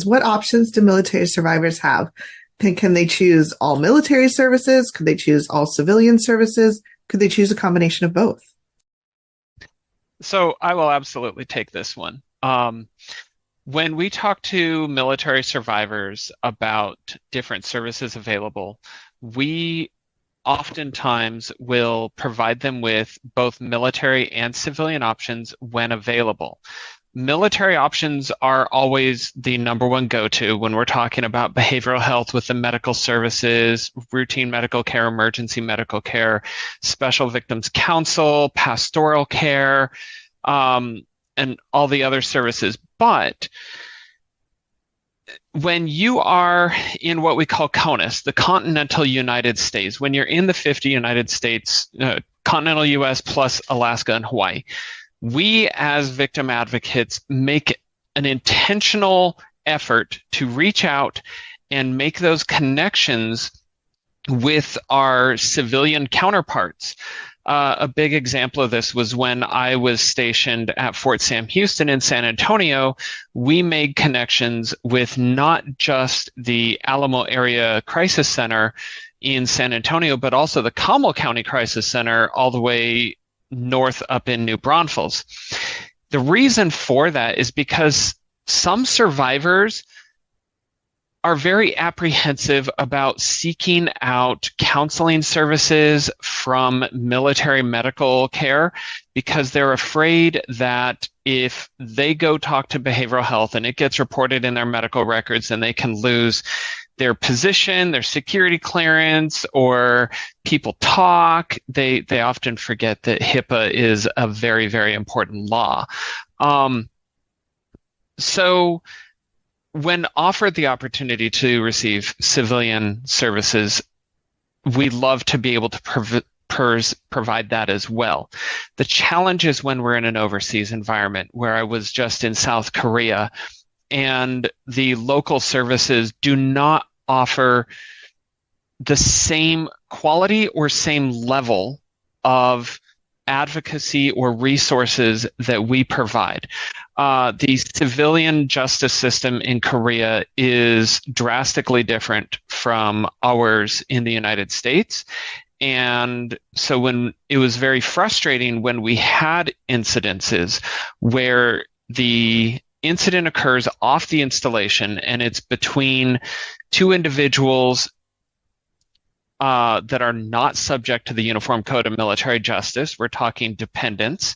What options do military survivors have? Can they choose all military services? Could they choose all civilian services? Could they choose a combination of both? So I will absolutely take this one. When we talk to military survivors about different services available, we oftentimes will provide them with both military and civilian options when available. Military options are always the number one go-to when we're talking about behavioral health with the medical services, routine medical care, emergency medical care, special victims counsel, pastoral care, and all the other services. But when you are in what we call CONUS, the continental United States, when you're in the 50 United States, continental US plus Alaska and Hawaii, we as victim advocates make an intentional effort to reach out and make those connections with our civilian counterparts. A big example of this was when I was stationed at Fort Sam Houston in San Antonio. We made connections with not just the Alamo Area Crisis Center in San Antonio, but also the Comal County Crisis Center all the way north up in New Braunfels. The reason for that is because some survivors are very apprehensive about seeking out counseling services from military medical care because they're afraid that if they go talk to behavioral health and it gets reported in their medical records, then they can lose their position, their security clearance, or people talk. They often forget that HIPAA is a very, very important law. So when offered the opportunity to receive civilian services, we love to be able to provide that as well. The challenge is when we're in an overseas environment, where I was just in South Korea, and the local services do not offer the same quality or same level of advocacy or resources that we provide. The civilian justice system in Korea is drastically different from ours in the United States. And so when it was very frustrating when we had incidences where the incident occurs off the installation and it's between two individuals that are not subject to the Uniform Code of Military Justice. We're talking dependents.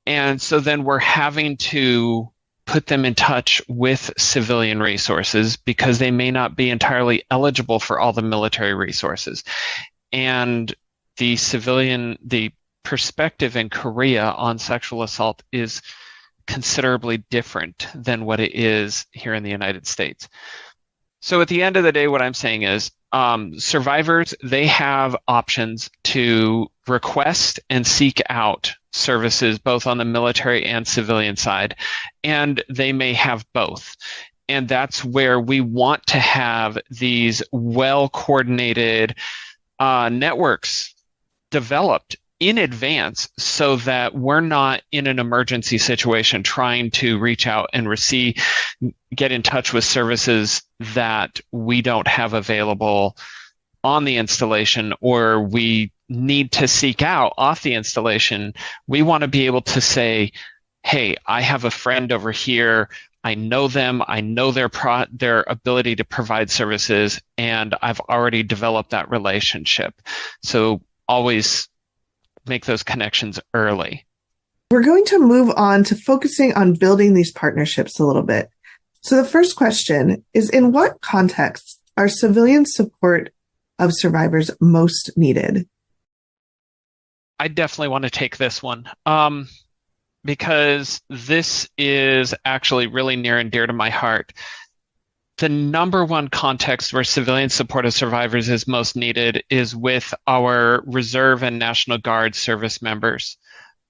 And so then we're having to put them in touch with civilian resources because they may not be entirely eligible for all the military resources. And the perspective in Korea on sexual assault is considerably different than what it is here in the United States. So at the end of the day, what I'm saying is survivors, they have options to request and seek out services both on the military and civilian side, and they may have both. And that's where we want to have these well-coordinated networks developed in advance so that we're not in an emergency situation trying to reach out and get in touch with services that we don't have available on the installation or we need to seek out off the installation. We want to be able to say, hey, I have a friend over here. I know them. I know their ability to provide services, and I've already developed that relationship. So always make those connections early. We're going to move on to focusing on building these partnerships a little bit. So the first question is, in what contexts are civilian support of survivors most needed? I definitely want to take this one because this is actually really near and dear to my heart. The number one context where civilian support of survivors is most needed is with our Reserve and National Guard service members.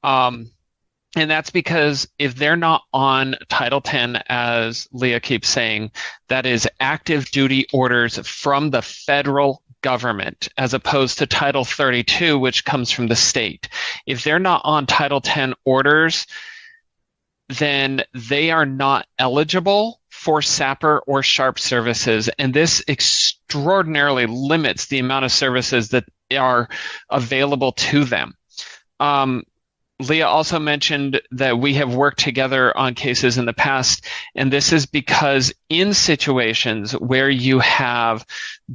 And that's because if they're not on Title 10, as Leah keeps saying, that is active duty orders from the federal government, as opposed to Title 32, which comes from the state. If they're not on Title 10 orders, then they are not eligible for SAPR or SHARP services. And this extraordinarily limits the amount of services that are available to them. Leah also mentioned that we have worked together on cases in the past, and this is because in situations where you have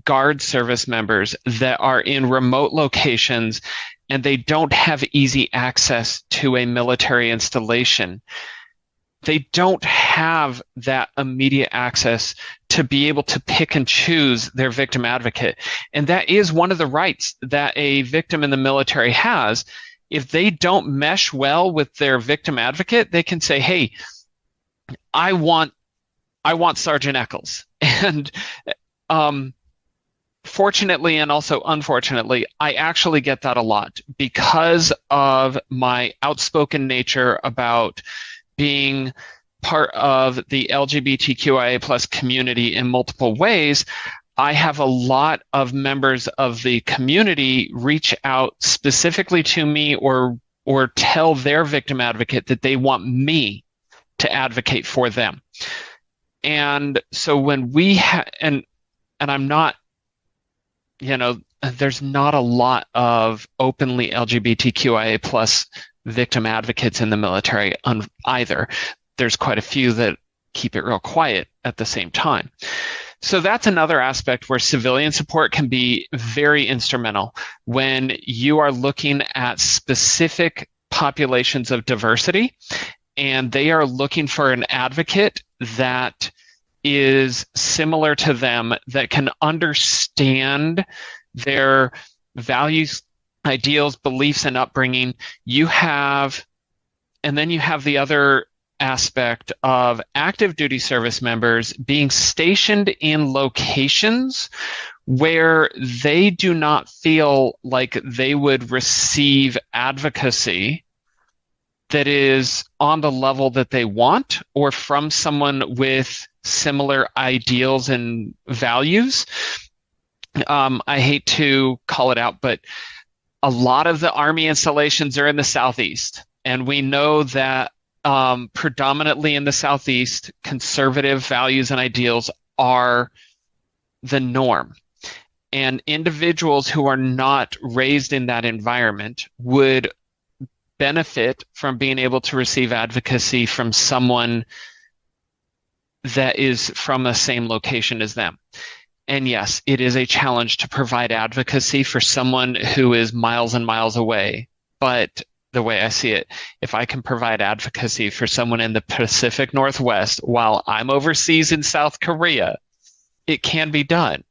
Guard service members that are in remote locations and they don't have easy access to a military installation, they don't have that immediate access to be able to pick and choose their victim advocate. And that is one of the rights that a victim in the military has. If they don't mesh well with their victim advocate, they can say, hey, I want Sergeant Eccles. And fortunately and also unfortunately, I actually get that a lot because of my outspoken nature about being part of the LGBTQIA plus community in multiple ways. I have a lot of members of the community reach out specifically to me or tell their victim advocate that they want me to advocate for them. And so when we and I'm not, there's not a lot of openly LGBTQIA plus victim advocates in the military either. There's quite a few that keep it real quiet at the same time. So that's another aspect where civilian support can be very instrumental when you are looking at specific populations of diversity and they are looking for an advocate that is similar to them, that can understand their values, ideals, beliefs, and upbringing. And then you have the other aspect of active duty service members being stationed in locations where they do not feel like they would receive advocacy that is on the level that they want or from someone with similar ideals and values. I hate to call it out, but a lot of the Army installations are in the Southeast, and we know that predominantly in the Southeast, conservative values and ideals are the norm. And individuals who are not raised in that environment would benefit from being able to receive advocacy from someone that is from the same location as them. And yes, it is a challenge to provide advocacy for someone who is miles and miles away, but the way I see it, if I can provide advocacy for someone in the Pacific Northwest while I'm overseas in South Korea, it can be done.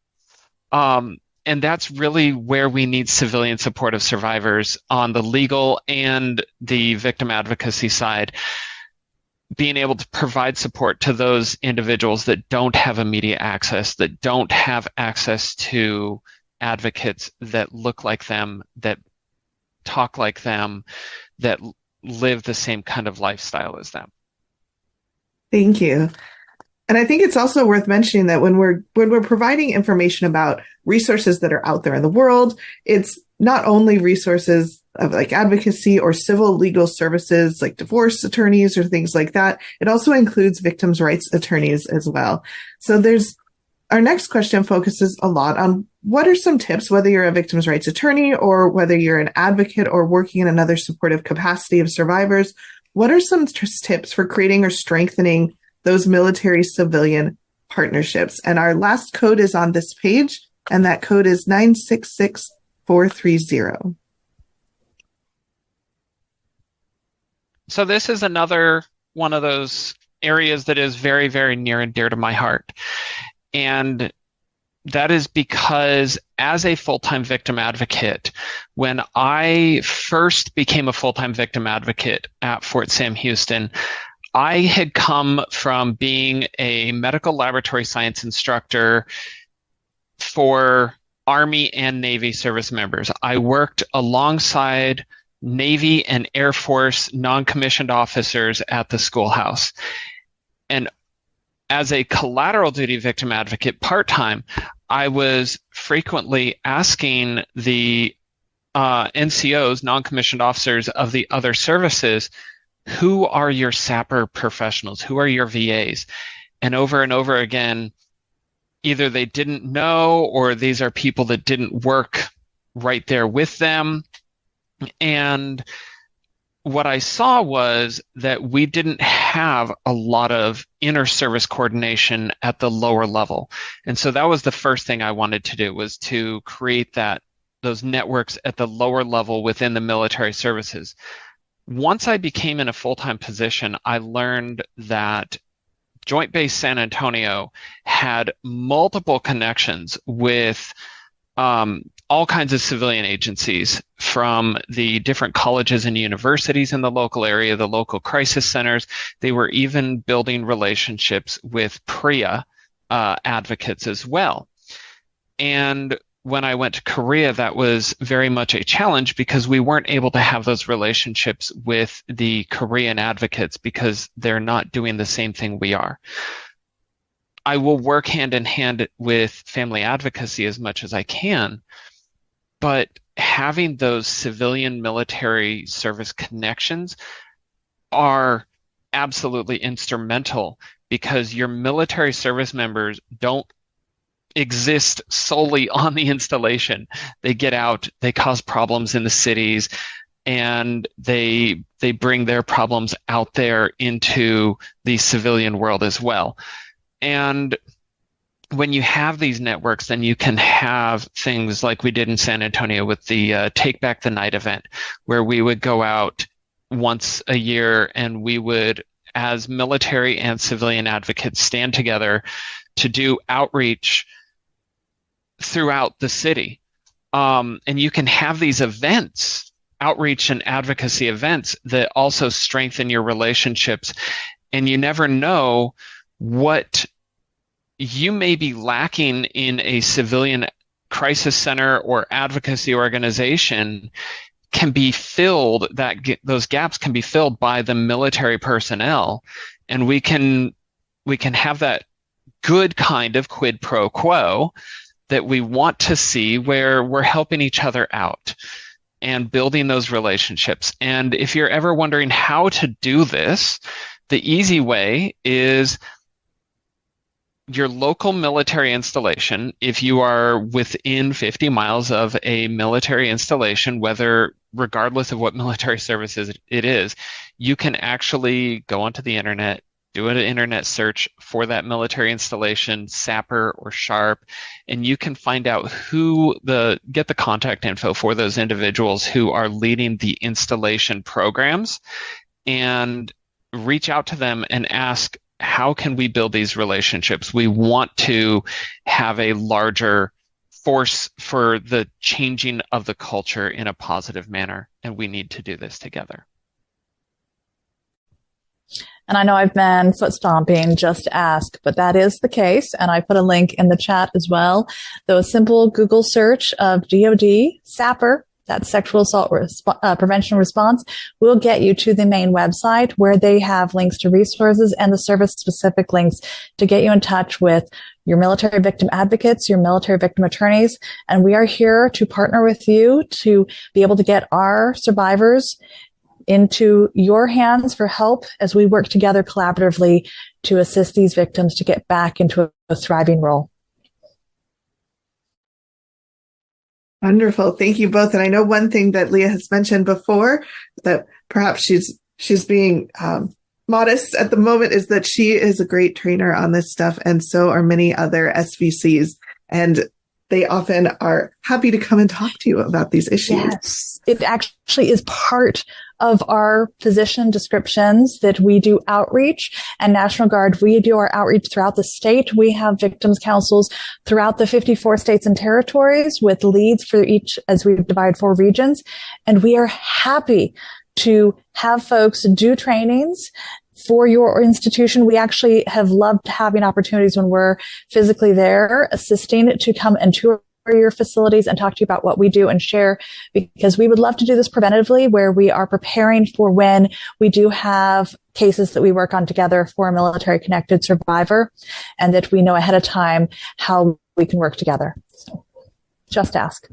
And that's really where we need civilian support of survivors on the legal and the victim advocacy side, being able to provide support to those individuals that don't have immediate access, that don't have access to advocates that look like them, that talk like them, that live the same kind of lifestyle as them. Thank you. And I think it's also worth mentioning that when we're providing information about resources that are out there in the world, it's not only resources of like advocacy or civil legal services like divorce attorneys or things like that. It also includes victims' rights attorneys as well. So our next question focuses a lot on what are some tips, whether you're a victims' rights attorney or whether you're an advocate or working in another supportive capacity of survivors, what are some tips for creating or strengthening those military-civilian partnerships? And our last code is on this page, and that code is 966430. So this is another one of those areas that is very, very near and dear to my heart. And that is because as a full-time victim advocate, when I first became a full-time victim advocate at Fort Sam Houston, I had come from being a medical laboratory science instructor for Army and Navy service members. I worked alongside Navy and Air Force non-commissioned officers at the schoolhouse. And as a collateral duty victim advocate part-time, I was frequently asking the NCOs, non-commissioned officers of the other services, who are your SAPR professionals? Who are your VAs? And over again, either they didn't know or these are people that didn't work right there with them. And what I saw was that we didn't have a lot of inter-service coordination at the lower level. And so that was the first thing I wanted to do, was to create those networks at the lower level within the military services. Once I became in a full-time position, I learned that Joint Base San Antonio had multiple connections with all kinds of civilian agencies, from the different colleges and universities in the local area, the local crisis centers. They were even building relationships with PREA advocates as well. And when I went to Korea, that was very much a challenge because we weren't able to have those relationships with the Korean advocates because they're not doing the same thing we are. I will work hand in hand with family advocacy as much as I can, but having those civilian military service connections are absolutely instrumental, because your military service members don't exist solely on the installation. They get out, they cause problems in the cities, and they bring their problems out there into the civilian world as well. And when you have these networks, then you can have things like we did in San Antonio with the Take Back the Night event, where we would go out once a year and we would, as military and civilian advocates, stand together to do outreach throughout the city. And you can have these events, outreach and advocacy events, that also strengthen your relationships. And you never know what you may be lacking in a civilian crisis center or advocacy organization can be filled, those gaps can be filled by the military personnel. And we can have that good kind of quid pro quo that we want to see, where we're helping each other out and building those relationships. And if you're ever wondering how to do this, the easy way is your local military installation. If you are within 50 miles of a military installation, regardless of what military services it is, you can actually go onto the internet, do an internet search for that military installation, SAPR or SHARP, and you can find out get the contact info for those individuals who are leading the installation programs, and reach out to them and ask, how can we build these relationships? We want to have a larger force for the changing of the culture in a positive manner, and we need to do this together. And I know I've been foot stomping just to ask, but that is the case. And I put a link in the chat as well. Though a simple Google search of DoD SAPR, that's Sexual Assault Prevention Response, will get you to the main website, where they have links to resources and the service-specific links to get you in touch with your military victim advocates, your military victim attorneys. And we are here to partner with you to be able to get our survivors into your hands for help as we work together collaboratively to assist these victims to get back into a thriving role. Wonderful. Thank you both. And I know one thing that Leah has mentioned before, that perhaps she's being modest at the moment, is that she is a great trainer on this stuff, and so are many other SVCs. And they often are happy to come and talk to you about these issues. Yes, it actually is part of our position descriptions that we do outreach. And National Guard, we do our outreach throughout the state. We have victims councils throughout the 54 states and territories with leads for each, as we divide 4 regions. And we are happy to have folks do trainings for your institution. We actually have loved having opportunities when we're physically there assisting to come and tour your facilities and talk to you about what we do and share, because we would love to do this preventatively, where we are preparing for when we do have cases that we work on together for a military connected survivor, and that we know ahead of time how we can work together. So just ask.